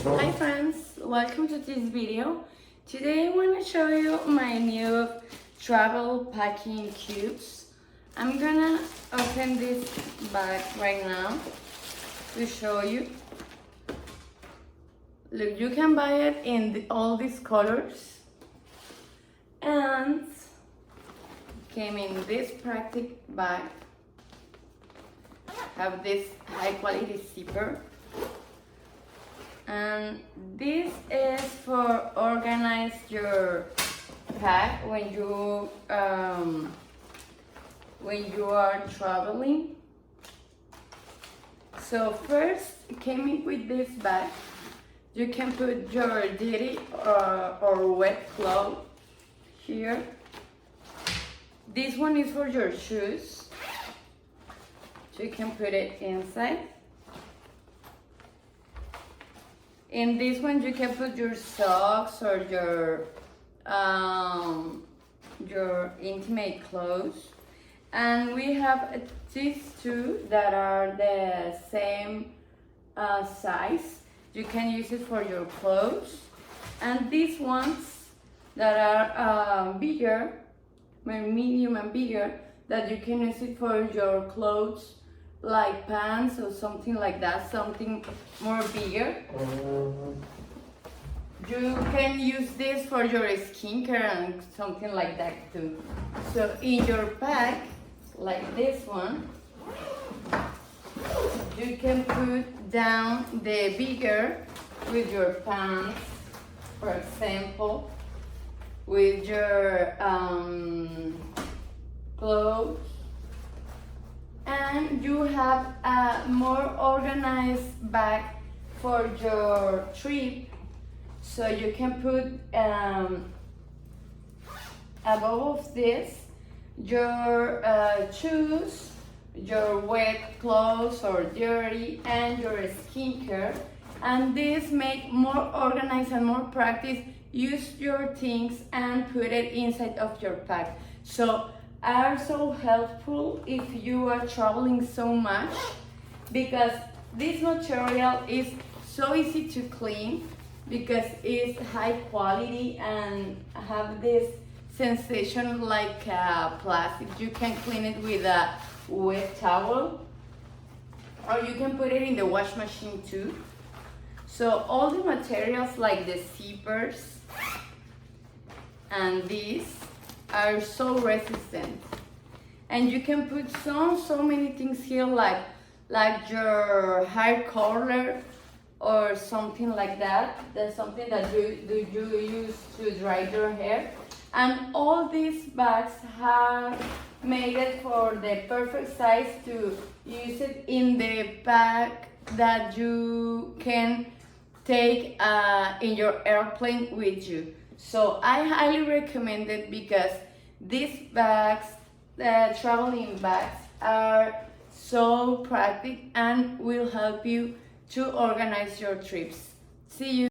Hi friends, welcome to this video. Today I want to show you my new travel packing cubes. I'm gonna open this bag right now to show you. Look, you can buy it in all these colors, and came in this practical bag. Have this high quality zipper, and this is for organize your pack when you are traveling. So first, it came in with this bag. You can put your dirty or wet clothes here. This one is for your shoes. So you can put it inside. In this one you can put your socks or your intimate clothes. And we have these two that are the same size. You can use it for your clothes. And these ones that are bigger, medium and bigger, that you can use it for your clothes, like pants or something like that, something more bigger. You can use this for your skincare and something like that too. So in your pack, like this one, you can put down the bigger with your pants, for example, with your clothes. And you have a more organized bag for your trip, so you can put above of this your shoes, your wet clothes or dirty, and your skincare. And this make more organized and more practice. Use your things and put it inside of your pack. So are so helpful if you are traveling so much, because this material is so easy to clean because it's high quality and have this sensation like plastic. You can clean it with a wet towel, or you can put it in the wash machine too. So all the materials like the zippers and these are so resistant, and you can put so many things here, like your hair curler or something like that. That's something that you use to dry your hair. And all these bags have made it for the perfect size to use it in the bag that you can take in your airplane with you. So I highly recommend it because these bags, traveling bags, are so practical and will help you to organize your trips. See you.